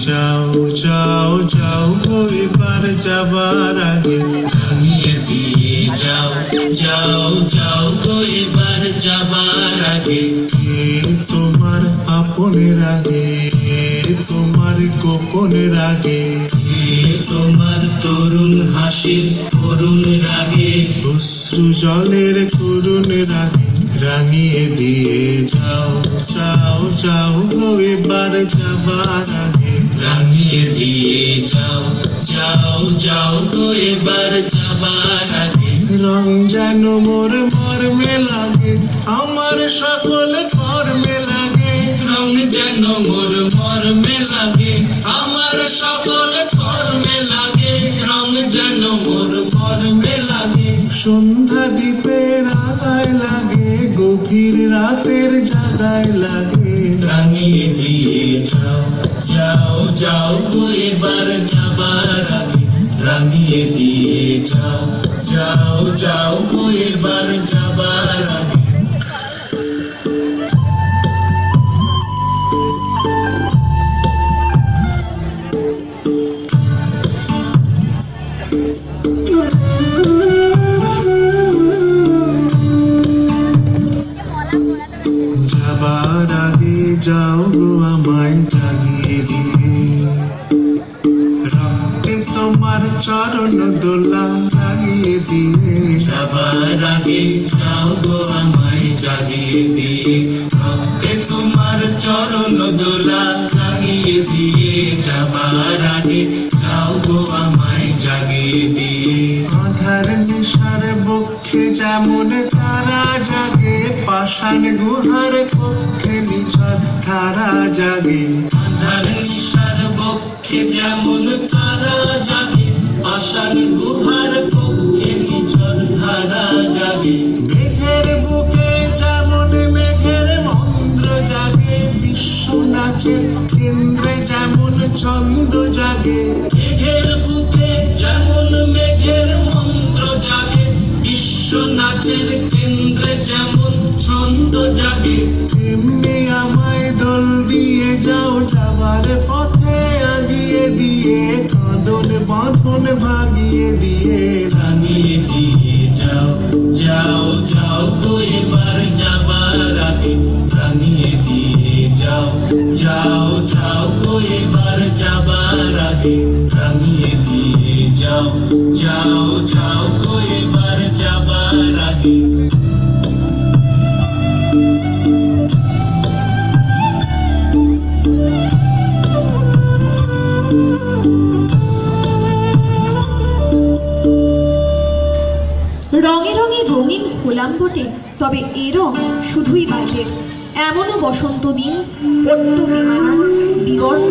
যাও যাও যাও এবার যাবার আগে রাঙিয়ে দিয়ে যাও যাও যাও এবার যাবার আগে কে তোমার আপনের আগে তোমার গোপনের আগে কে তোমার তরুণ হাসির করুণ রাগে অশ্রু জলের করুণ রাগে রাঙিয়ে দিয়ে যাও যাও যাও এবার যাবার আগে রাঙিয়ে দিয়ে যাও যাও যাও এবার যাবার আগে রং যেন মোর মর্মে লাগে আমার সকল কর্মে লাগে রং যেন মোর মর্মে লাগে আমার সকল কর্মে লাগে রং যেন মোর মর্মে লাগে সন্ধ্যা দ্বীপের আগায় লাগে গভীর রাতের জাগায় লাগে রাঙিয়ে দিয়ে যাও যাও যাও এবার যাবার আগে রাঙিয়ে দিয়ে যাও যাও যাও এবার যাবার আগে যাবার আগে যাও গো আমায় জাগিয়ে দিয়ে রক্তে তোমার চরণ দোলা লাগিয়ে দিয়ে যাবার আগে যাও গো আমায় জাগিয়ে দিয়ে রক্তে তোমার চরণ দোলা লাগিয়ে দিয়ে যাবার আগে যাও গো আমায় জাগিয়ে দিয়ে আধার নিশার বক্ষে যেমন তারা জাগে পাষাণ গুহার কক্ষে নিছর তারা জাগে আধার নিশার বক্ষে যেমন তারা জাগে পাষাণ গুহার কক্ষে নিছর তারা জাগে মেঘের বুকে যেমন মেঘের মন্দ্র জাগে বিশ্ব নাচের কেন্দ্রে যেমন ছন্দ জাগে মেঘের বুকে যেমন মেঘের মন্ত্র জাগে বিশ্ব নাচের কেন্দ্রে যেমন ছন্দ জাগে তেমনি আমায় দোল দিয়ে যাও যাবার পথে আগিয়ে দিয়ে কাঁদন বাঁধন ভাগিয়ে দিয়ে রাঙিয়ে দিয়ে যাও যাও যাও এবার যাবার আগে রাঙিয়ে দিয়ে যাও যাও যাও এবার যাবার আগে রাঙিয়ে দিয়ে যাও যাও যাও এবার যাবার আগে রঙে রঙে রঙিন হলাম বটে, তবে এ রং শুধুই বাইরের। এমনও বসন্ত দিন বড্ড বেমানান বিবর্ণ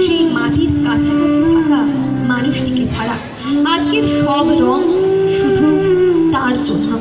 সেই মাটির কাছাকাছি থাকা মানুষটিকে ছাড়া। আজকের সব রং শুধু তার জন্য।